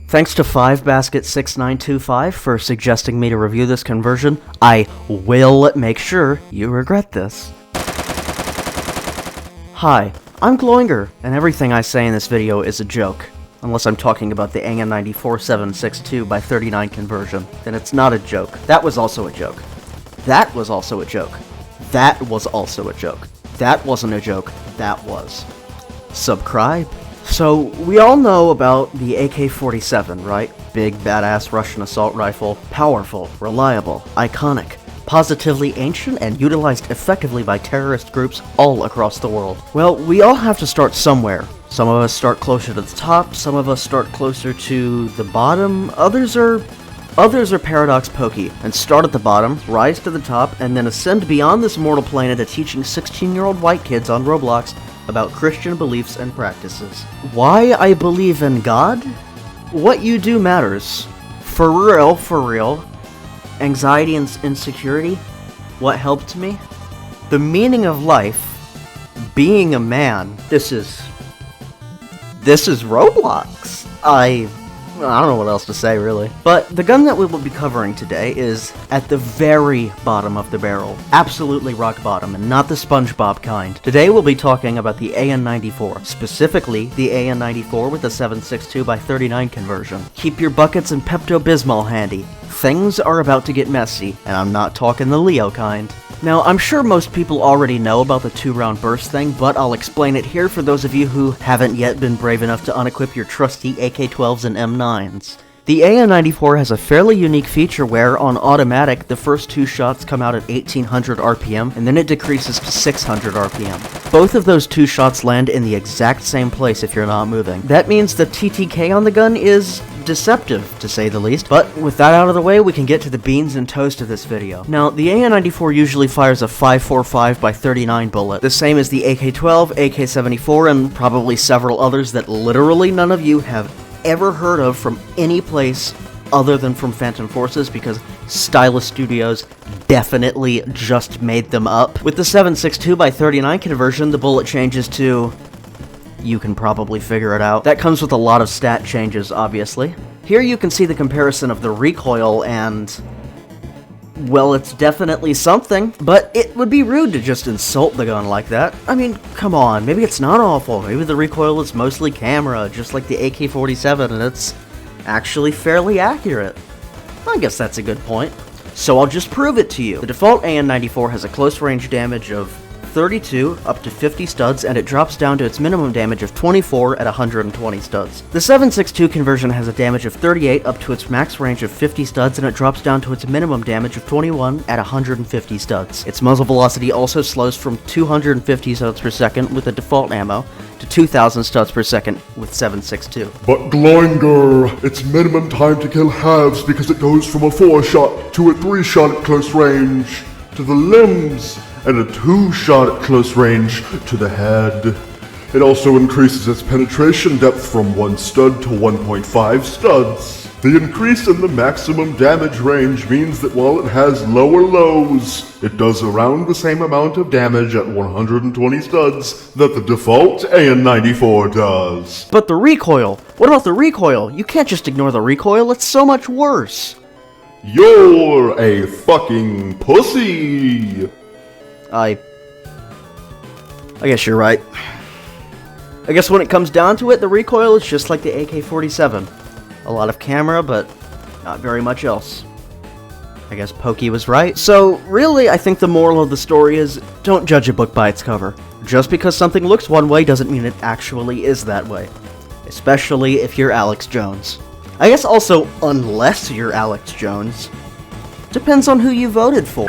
Thanks to 5basket6925 for suggesting me to review this conversion. I will make sure you regret this. Hi, I'm Gloinger, and everything I say in this video is a joke. Unless I'm talking about the AN-94 7.62x39mm conversion, then it's not a joke. That was also a joke. That was also a joke. That was also a joke. That wasn't a joke. That was. Subscribe. So, we all know about the AK-47, right? Big, badass Russian assault rifle. Powerful, reliable, iconic, positively ancient, and utilized effectively by terrorist groups all across the world. Well, we all have to start somewhere. Some of us start closer to the top, some of us start closer to the bottom, others are paradox pokey, and start at the bottom, rise to the top, and then ascend beyond this mortal plane into teaching 16-year-old white kids on Roblox about Christian beliefs and practices. Why I believe in God? What you do matters. For real. Anxiety and insecurity? What helped me? The meaning of life? Being a man? This is Roblox. I don't know what else to say, really. But the gun that we will be covering today is at the very bottom of the barrel. Absolutely rock bottom, and not the SpongeBob kind. Today we'll be talking about the AN-94, specifically the AN-94 with the 7.62x39mm conversion. Keep your buckets and Pepto-Bismol handy. Things are about to get messy, and I'm not talking the Leo kind. Now, I'm sure most people already know about the 2-round burst thing, but I'll explain it here for those of you who haven't yet been brave enough to unequip your trusty AK-12s and M9s. The AN-94 has a fairly unique feature where, on automatic, the first 2 shots come out at 1800 RPM, and then it decreases to 600 RPM. Both of those 2 shots land in the exact same place if you're not moving. That means the TTK on the gun is deceptive, to say the least. But with that out of the way, we can get to the beans and toast of this video. Now, the AN-94 usually fires a 5.45x39 bullet, the same as the AK-12, AK-74, and probably several others that literally none of you have ever heard of from any place other than from Phantom Forces, because Stylus Studios definitely just made them up. With the 7.62x39 conversion, the bullet changes to... you can probably figure it out. That comes with a lot of stat changes, obviously. Here you can see the comparison of the recoil and... well, it's definitely something, but it would be rude to just insult the gun like that. I mean, come on, maybe it's not awful. Maybe the recoil is mostly camera, just like the AK-47, and it's actually fairly accurate. I guess that's a good point. So I'll just prove it to you. The default AN-94 has a close range damage of 32 up to 50 studs, and it drops down to its minimum damage of 24 at 120 studs. The 7.62 conversion has a damage of 38 up to its max range of 50 studs, and it drops down to its minimum damage of 21 at 150 studs. Its muzzle velocity also slows from 250 studs per second with the default ammo to 2000 studs per second with 7.62. But Gloinger, its minimum time to kill halves because it goes from a 4-shot to a 3-shot at close range to the limbs, and a 2-shot at close range to the head. It also increases its penetration depth from 1 stud to 1.5 studs. The increase in the maximum damage range means that while it has lower lows, it does around the same amount of damage at 120 studs that the default AN-94 does. But the recoil! What about the recoil? You can't just ignore the recoil, it's so much worse! You're a fucking pussy! I guess you're right. I guess when it comes down to it, the recoil is just like the AK-47. A lot of camera, but not very much else. I guess Pokey was right. So, really, I think the moral of the story is, don't judge a book by its cover. Just because something looks one way doesn't mean it actually is that way. Especially if you're Alex Jones. I guess also, unless you're Alex Jones. Depends on who you voted for.